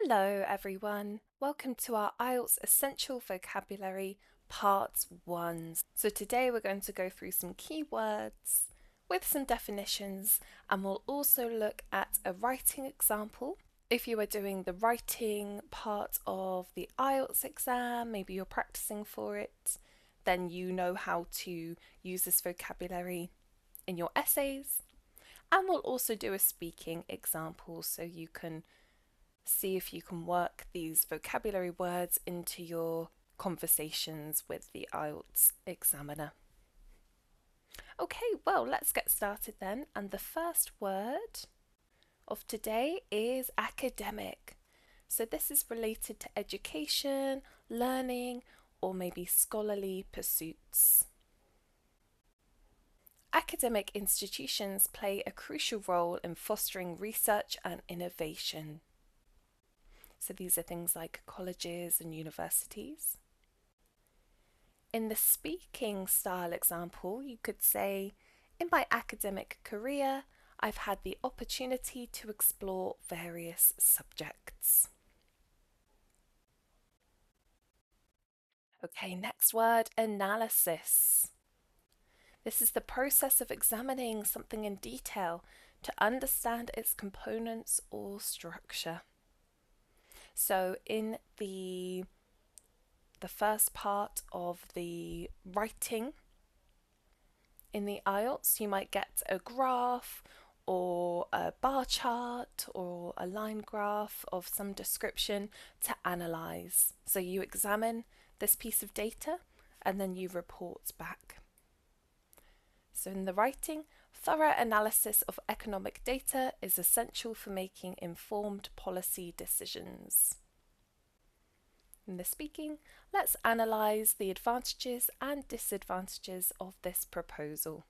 Hello everyone, welcome to our IELTS Essential Vocabulary Part 1. So today we're going to go through some keywords with some definitions, and we'll also look at a writing example. If you are doing the writing part of the IELTS exam, maybe you're practicing for it, then you know how to use this vocabulary in your essays. And we'll also do a speaking example so you can see if you can work these vocabulary words into your conversations with the IELTS examiner. Okay, well, let's get started then. And the first word of today is academic. So this is related to education, learning, or maybe scholarly pursuits. Academic institutions play a crucial role in fostering research and innovation. So these are things like colleges and universities. In the speaking style example, you could say, in my academic career, I've had the opportunity to explore various subjects. Okay, next word, analysis. This is the process of examining something in detail to understand its components or structure. So in the first part of the writing in the IELTS, you might get a graph or a bar chart or a line graph of some description to analyse. So you examine this piece of data and then you report back. So in the writing, thorough analysis of economic data is essential for making informed policy decisions. In the speaking, let's analyse the advantages and disadvantages of this proposal.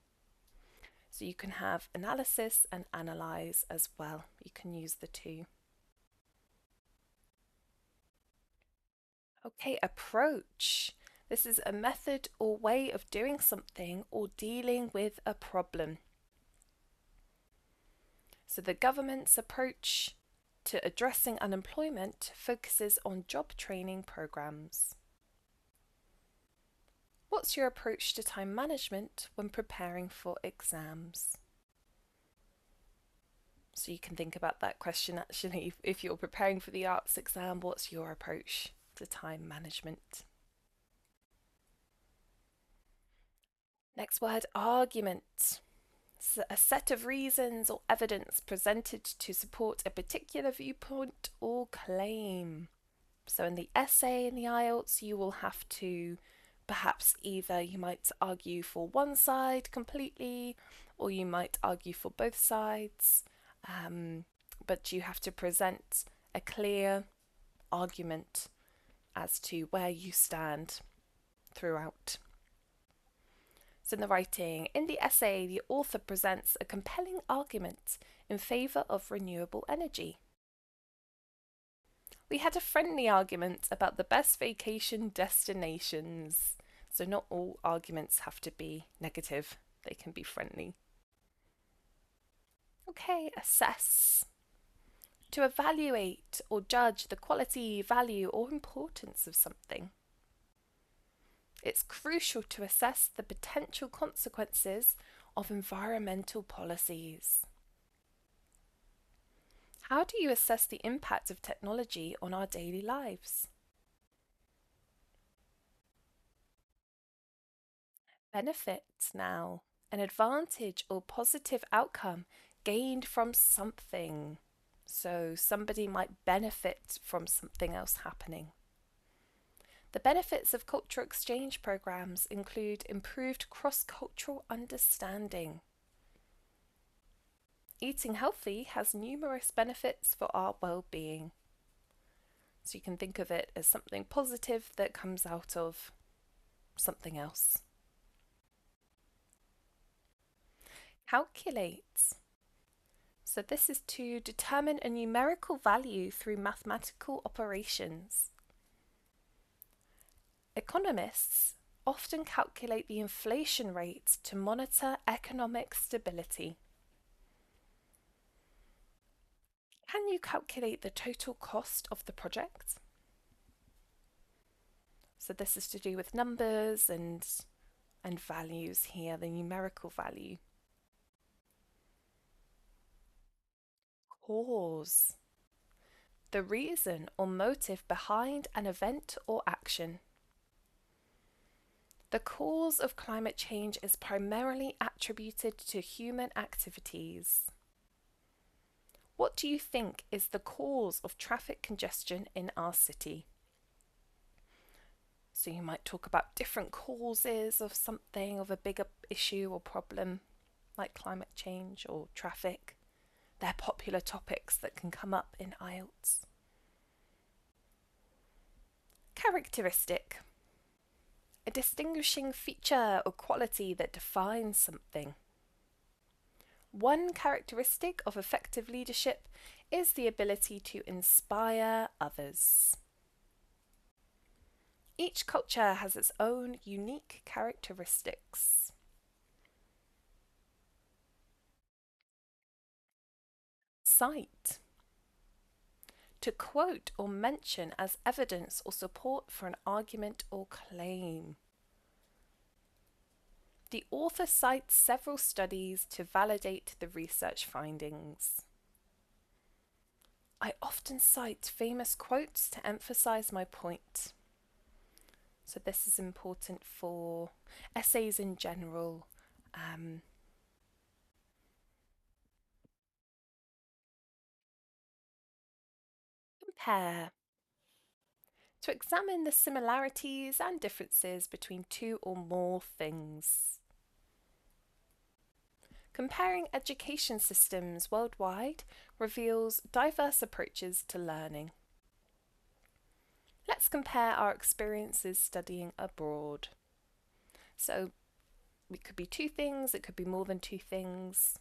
So you can have analysis and analyse as well. You can use the two. Okay, approach. This is a method or way of doing something or dealing with a problem. So the government's approach to addressing unemployment focuses on job training programs. What's your approach to time management when preparing for exams? So you can think about that question actually. If you're preparing for the arts exam, what's your approach to time management? Next word, argument. So a set of reasons or evidence presented to support a particular viewpoint or claim. So in the essay in the IELTS, you will have to perhaps either you might argue for one side completely, or you might argue for both sides, but you have to present a clear argument as to where you stand throughout. So in the writing, in the essay, the author presents a compelling argument in favour of renewable energy. We had a friendly argument about the best vacation destinations. So not all arguments have to be negative, they can be friendly. Okay, assess. To evaluate or judge the quality, value, or importance of something. It's crucial to assess the potential consequences of environmental policies. How do you assess the impact of technology on our daily lives? Benefits now. An advantage or positive outcome gained from something. So somebody might benefit from something else happening. The benefits of cultural exchange programs include improved cross-cultural understanding. Eating healthy has numerous benefits for our well-being. So you can think of it as something positive that comes out of something else. Calculate. So this is to determine a numerical value through mathematical operations. Economists often calculate the inflation rate to monitor economic stability. Can you calculate the total cost of the project? So this is to do with numbers and values here, the numerical value. Cause. The reason or motive behind an event or action. The cause of climate change is primarily attributed to human activities. What do you think is the cause of traffic congestion in our city? So you might talk about different causes of something, of a bigger issue or problem, like climate change or traffic. They're popular topics that can come up in IELTS. Characteristic. A distinguishing feature or quality that defines something. One characteristic of effective leadership is the ability to inspire others. Each culture has its own unique characteristics. Cite. To quote or mention as evidence or support for an argument or claim. The author cites several studies to validate the research findings. I often cite famous quotes to emphasize my point. So this is important for essays in general. Compare. To examine the similarities and differences between two or more things. Comparing education systems worldwide reveals diverse approaches to learning. Let's compare our experiences studying abroad. So it could be two things, it could be more than two things.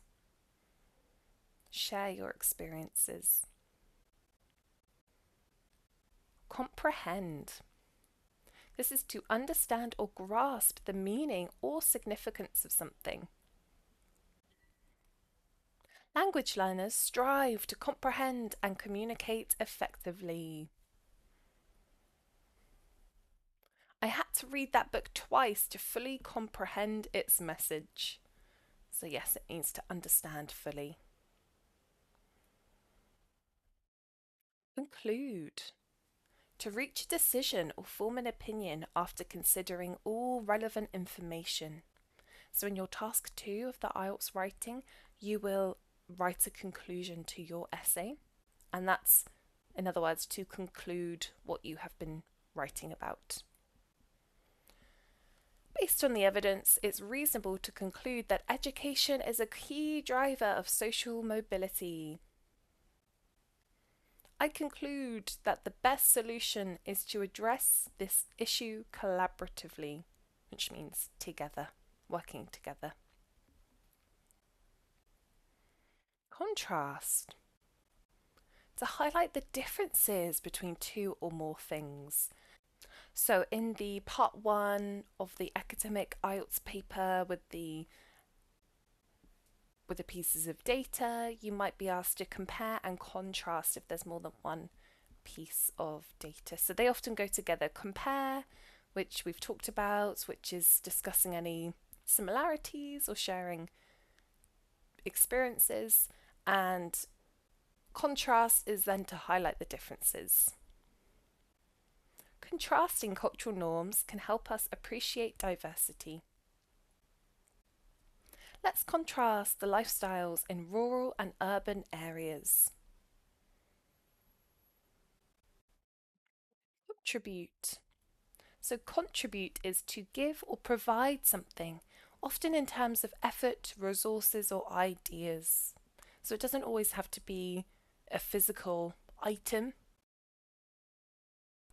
Share your experiences. Comprehend. This is to understand or grasp the meaning or significance of something. Language learners strive to comprehend and communicate effectively. I had to read that book twice to fully comprehend its message. So yes, it means to understand fully. Conclude. To reach a decision or form an opinion after considering all relevant information. So in your task 2 of the IELTS writing, you will write a conclusion to your essay. And that's, in other words, to conclude what you have been writing about. Based on the evidence, it's reasonable to conclude that education is a key driver of social mobility. I conclude that the best solution is to address this issue collaboratively, which means together, working together. Contrast. To highlight the differences between two or more things. So in the part 1 of the academic IELTS paper with the pieces of data, you might be asked to compare and contrast if there's more than one piece of data. So they often go together. Compare, which we've talked about, which is discussing any similarities or sharing experiences, and contrast is then to highlight the differences. Contrasting cultural norms can help us appreciate diversity. Let's contrast the lifestyles in rural and urban areas. Contribute. So contribute is to give or provide something, often in terms of effort, resources, or ideas. So it doesn't always have to be a physical item.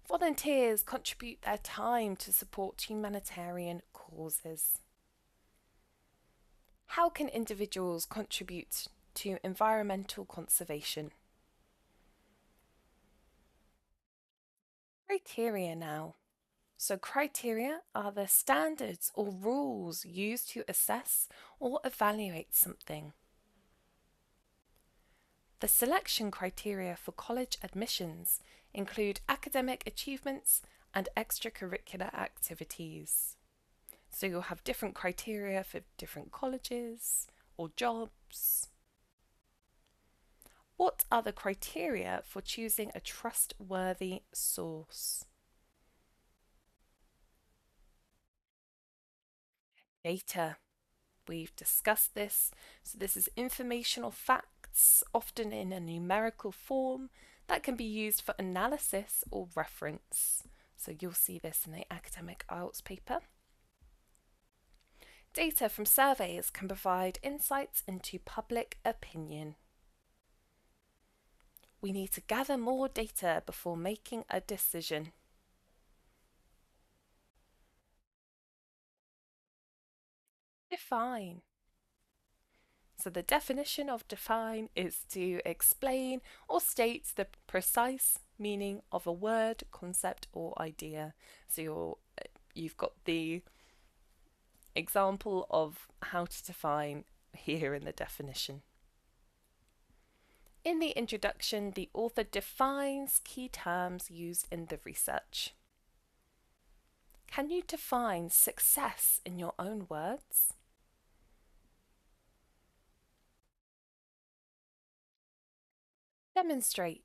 Volunteers contribute their time to support humanitarian causes. How can individuals contribute to environmental conservation? Criteria now. So criteria are the standards or rules used to assess or evaluate something. The selection criteria for college admissions include academic achievements and extracurricular activities. So you'll have different criteria for different colleges or jobs. What are the criteria for choosing a trustworthy source? Data. We've discussed this. So this is informational facts, often in a numerical form, that can be used for analysis or reference. So you'll see this in the academic IELTS paper. Data from surveys can provide insights into public opinion. We need to gather more data before making a decision. Define. So the definition of define is to explain or state the precise meaning of a word, concept, or idea. So you've got the example of how to define here in the definition. In the introduction, the author defines key terms used in the research. Can you define success in your own words? Demonstrate.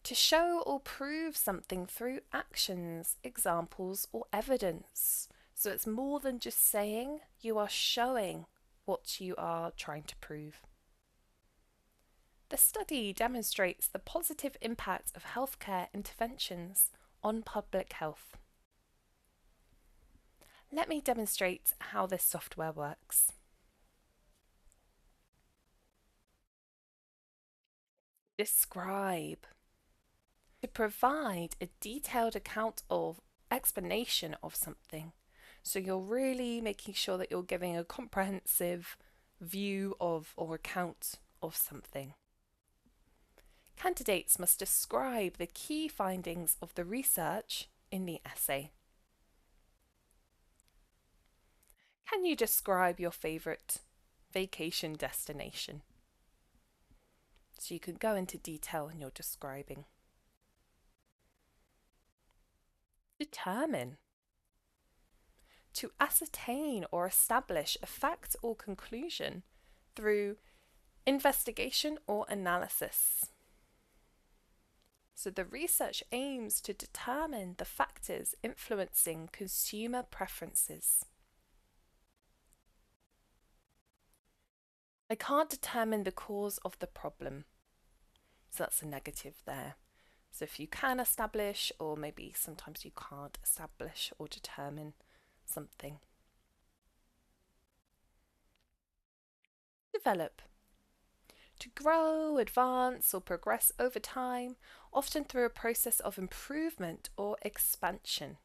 To show or prove something through actions, examples, or evidence. So it's more than just saying, you are showing what you are trying to prove. The study demonstrates the positive impact of healthcare interventions on public health. Let me demonstrate how this software works. Describe. To provide a detailed account of explanation of something. So you're really making sure that you're giving a comprehensive view of or account of something. Candidates must describe the key findings of the research in the essay. Can you describe your favourite vacation destination? So you can go into detail in your describing. Determine. To ascertain or establish a fact or conclusion through investigation or analysis. So the research aims to determine the factors influencing consumer preferences. I can't determine the cause of the problem. So that's a negative there. So if you can establish, or maybe sometimes you can't establish or determine something. Develop. To grow, advance, or progress over time, often through a process of improvement or expansion.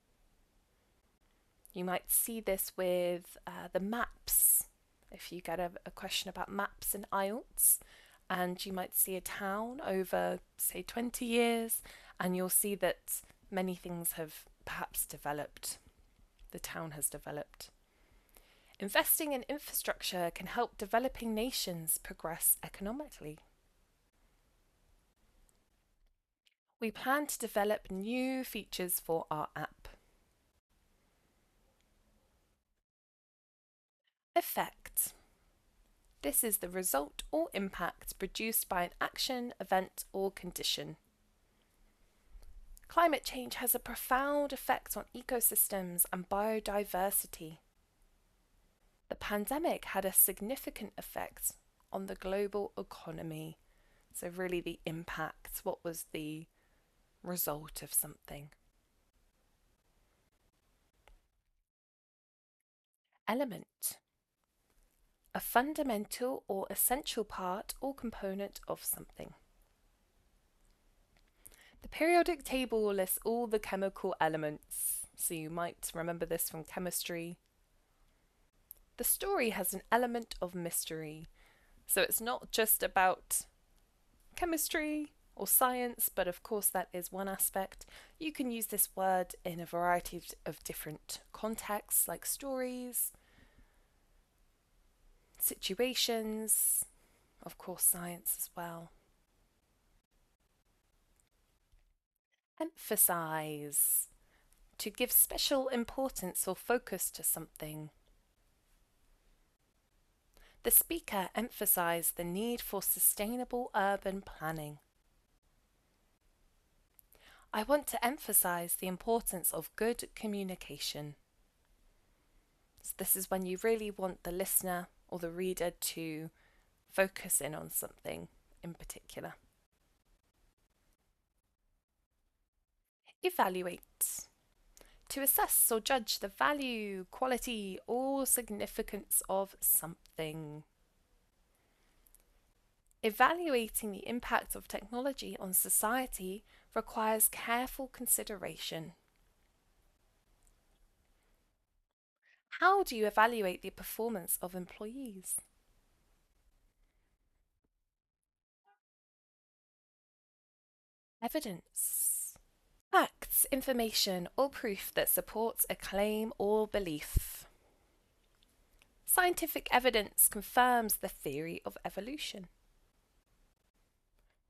You might see this with the maps. If you get a question about maps in IELTS, and you might see a town over, say, 20 years, and you'll see that many things have perhaps developed. The town has developed. Investing in infrastructure can help developing nations progress economically. We plan to develop new features for our app. Effect. This is the result or impact produced by an action, event, or condition. Climate change has a profound effect on ecosystems and biodiversity. The pandemic had a significant effect on the global economy. So really the impact, what was the result of something. Element. A fundamental or essential part or component of something. The periodic table lists all the chemical elements, so you might remember this from chemistry. The story has an element of mystery, so it's not just about chemistry or science, but of course that is one aspect. You can use this word in a variety of different contexts, like stories, situations, of course, science as well. Emphasize. To give special importance or focus to something. The speaker emphasized the need for sustainable urban planning. I want to emphasize the importance of good communication. So this is when you really want the listener or the reader to focus in on something in particular. Evaluate. To assess or judge the value, quality, or significance of something. Evaluating the impact of technology on society requires careful consideration. How do you evaluate the performance of employees? Evidence. Facts, information, or proof that supports a claim or belief. Scientific evidence confirms the theory of evolution.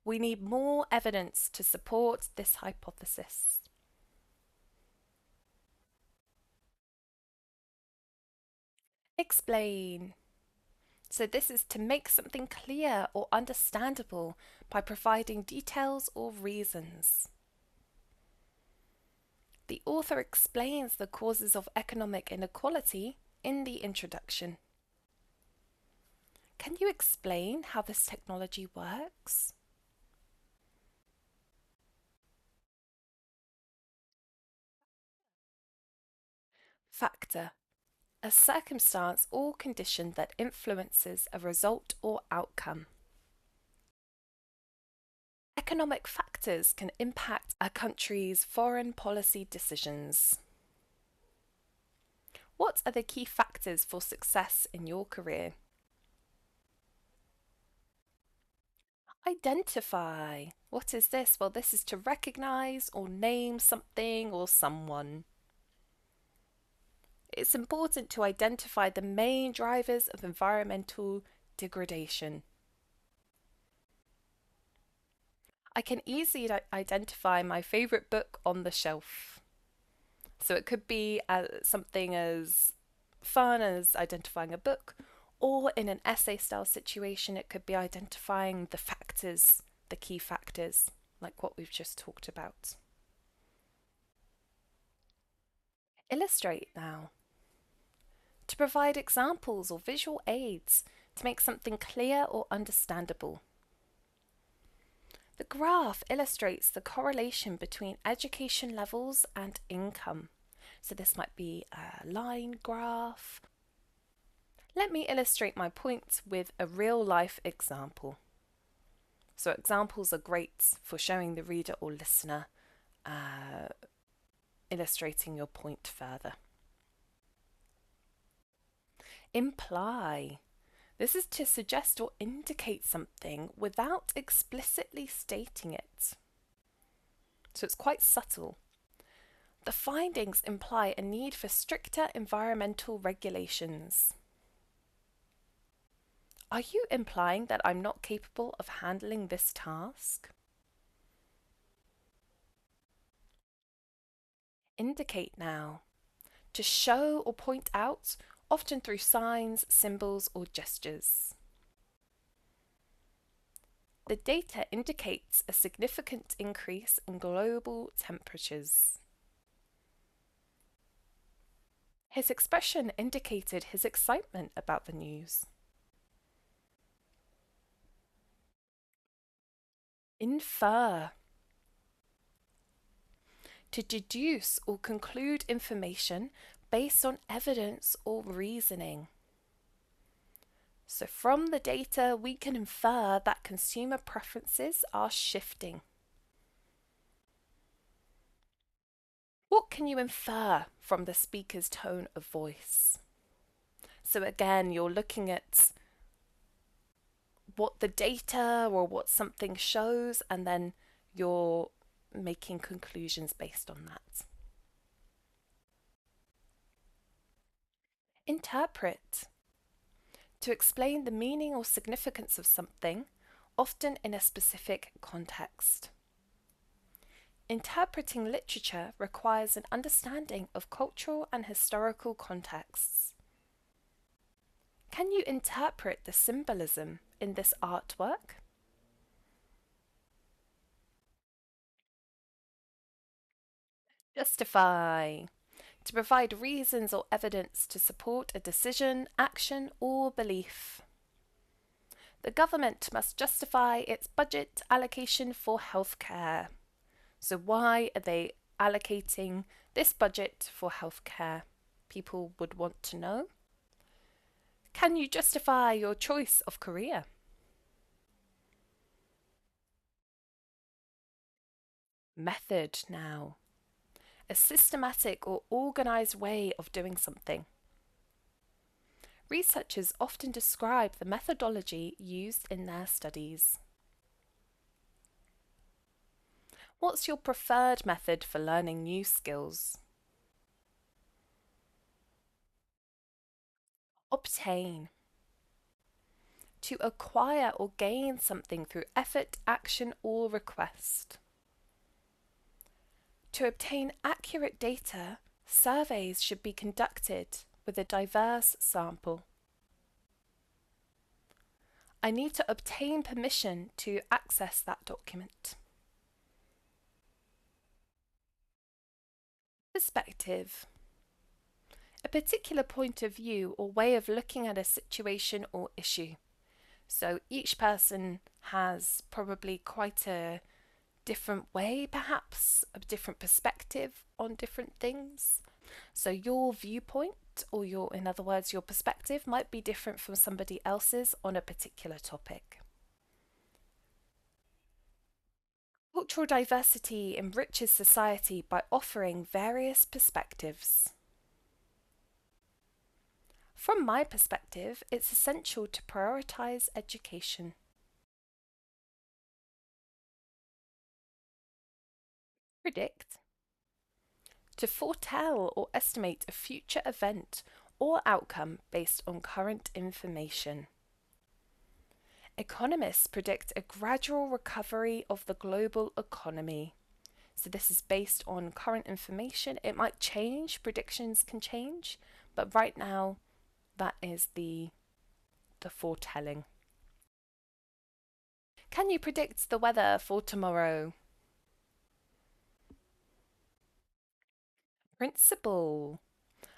We need more evidence to support this hypothesis. Explain. So this is to make something clear or understandable by providing details or reasons. The author explains the causes of economic inequality in the introduction. Can you explain how this technology works? Factor. A circumstance or condition that influences a result or outcome. Economic factors can impact a country's foreign policy decisions. What are the key factors for success in your career? Identify. What is this? Well, this is to recognize or name something or someone. It's important to identify the main drivers of environmental degradation. I can easily identify my favourite book on the shelf. So it could be something as fun as identifying a book, or in an essay style situation, it could be identifying the factors, the key factors, like what we've just talked about. Illustrate now. To provide examples or visual aids to make something clear or understandable. The graph illustrates the correlation between education levels and income. So this might be a line graph. Let me illustrate my point with a real-life example. So examples are great for showing the reader or listener, illustrating your point further. Imply. This is to suggest or indicate something without explicitly stating it. So it's quite subtle. The findings imply a need for stricter environmental regulations. Are you implying that I'm not capable of handling this task? Indicate now. To show or point out, often through signs, symbols, or gestures. The data indicates a significant increase in global temperatures. His expression indicated his excitement about the news. Infer. To deduce or conclude information based on evidence or reasoning. So from the data, we can infer that consumer preferences are shifting. What can you infer from the speaker's tone of voice? So again, you're looking at what the data or what something shows, and then you're making conclusions based on that. Interpret. To explain the meaning or significance of something, often in a specific context. Interpreting literature requires an understanding of cultural and historical contexts. Can you interpret the symbolism in this artwork? Justify. To provide reasons or evidence to support a decision, action, or belief. The government must justify its budget allocation for healthcare. So why are they allocating this budget for healthcare? People would want to know. Can you justify your choice of career? Method now. A systematic or organised way of doing something. Researchers often describe the methodology used in their studies. What's your preferred method for learning new skills? Obtain. To acquire or gain something through effort, action, or request. To obtain accurate data, surveys should be conducted with a diverse sample. I need to obtain permission to access that document. Perspective. A particular point of view or way of looking at a situation or issue. So each person has probably quite a different way, perhaps, a different perspective on different things. So your viewpoint, or in other words, your perspective might be different from somebody else's on a particular topic. Cultural diversity enriches society by offering various perspectives. From my perspective, it's essential to prioritise education. Predict. To foretell or estimate a future event or outcome based on current information. Economists predict a gradual recovery of the global economy. So this is based on current information. It might change, predictions can change, but right now that is the foretelling. Can you predict the weather for tomorrow? Principle.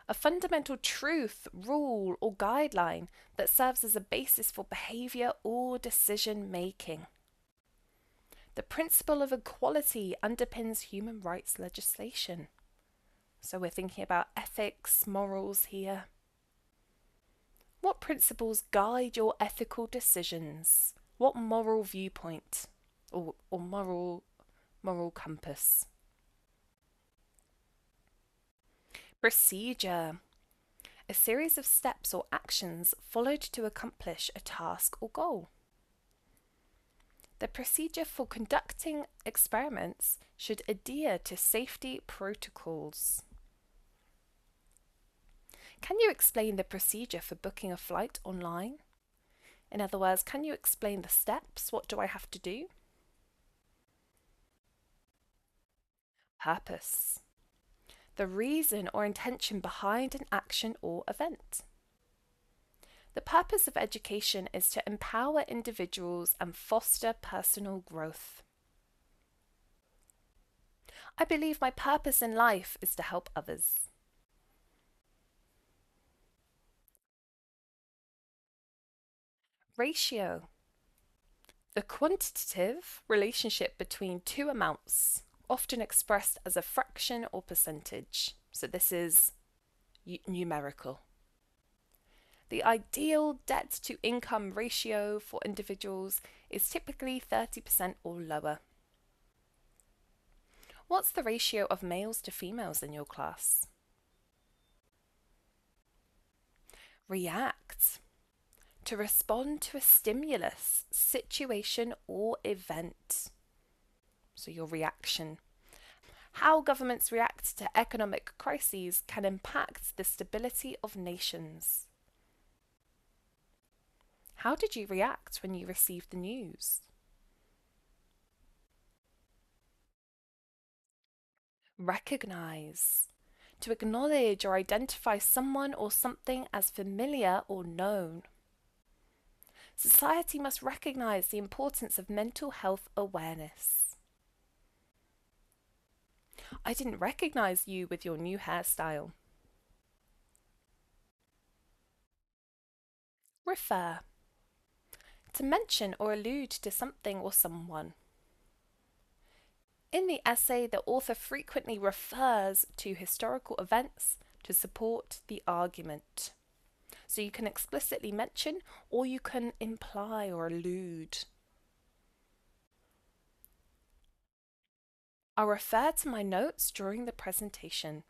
A fundamental truth, rule, or guideline that serves as a basis for behaviour or decision making. The principle of equality underpins human rights legislation. So we're thinking about ethics, morals here. What principles guide your ethical decisions? What moral viewpoint or moral compass? Procedure. A series of steps or actions followed to accomplish a task or goal. The procedure for conducting experiments should adhere to safety protocols. Can you explain the procedure for booking a flight online? In other words, can you explain the steps? What do I have to do? Purpose. The reason or intention behind an action or event. The purpose of education is to empower individuals and foster personal growth. I believe my purpose in life is to help others. Ratio. The quantitative relationship between two amounts, often expressed as a fraction or percentage. So this is numerical. The ideal debt to income ratio for individuals is typically 30% or lower. What's the ratio of males to females in your class? React. To respond to a stimulus, situation, or event. So your reaction. How governments react to economic crises can impact the stability of nations. How did you react when you received the news? Recognize. To acknowledge or identify someone or something as familiar or known. Society must recognize the importance of mental health awareness. I didn't recognize you with your new hairstyle. Refer. To mention or allude to something or someone. In the essay, the author frequently refers to historical events to support the argument. So you can explicitly mention or you can imply or allude. I'll refer to my notes during the presentation.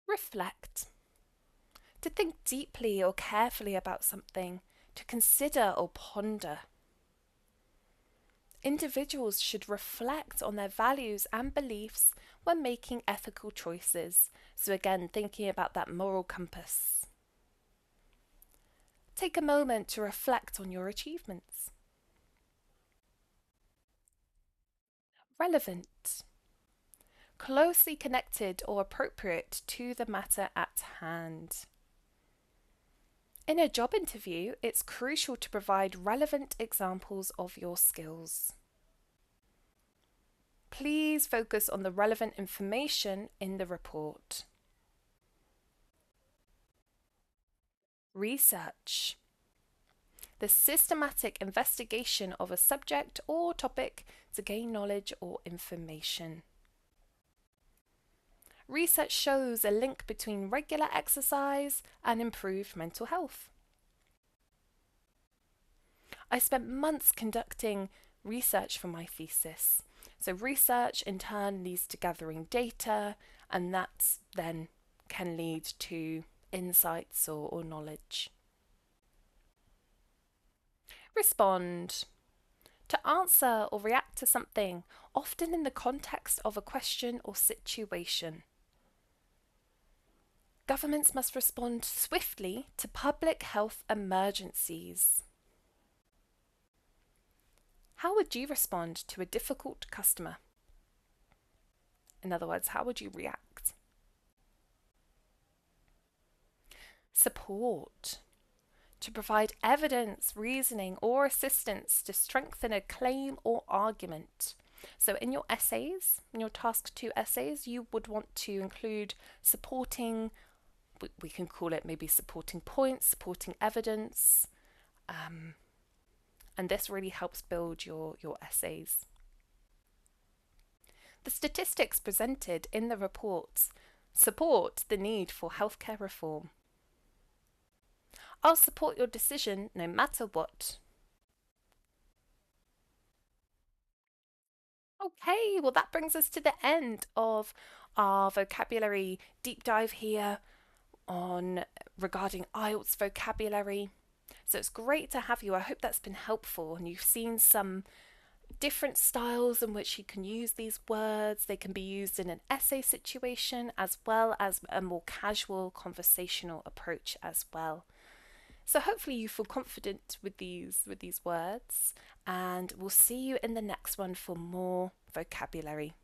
Reflect. To think deeply or carefully about something, to consider or ponder. Individuals should reflect on their values and beliefs when making ethical choices. So again, thinking about that moral compass. Take a moment to reflect on your achievements. Relevant. Closely connected or appropriate to the matter at hand. In a job interview, it's crucial to provide relevant examples of your skills. Please focus on the relevant information in the report. Research. The systematic investigation of a subject or topic to gain knowledge or information. Research shows a link between regular exercise and improved mental health. I spent months conducting research for my thesis. So research in turn leads to gathering data, and that then can lead to insights or knowledge. Respond. To answer or react to something, often in the context of a question or situation. Governments must respond swiftly to public health emergencies. How would you respond to a difficult customer? In other words, how would you react? Support. To provide evidence, reasoning, or assistance to strengthen a claim or argument. So in your essays, in your task 2 essays, you would want to include supporting, we can call it maybe supporting points, supporting evidence, and this really helps build your essays. The statistics presented in the reports support the need for healthcare reform. I'll support your decision no matter what. Okay, well that brings us to the end of our vocabulary deep dive here on regarding IELTS vocabulary. So it's great to have you. I hope that's been helpful and you've seen some different styles in which you can use these words. They can be used in an essay situation as well as a more casual conversational approach as well. So hopefully you feel confident with these words, and we'll see you in the next one for more vocabulary.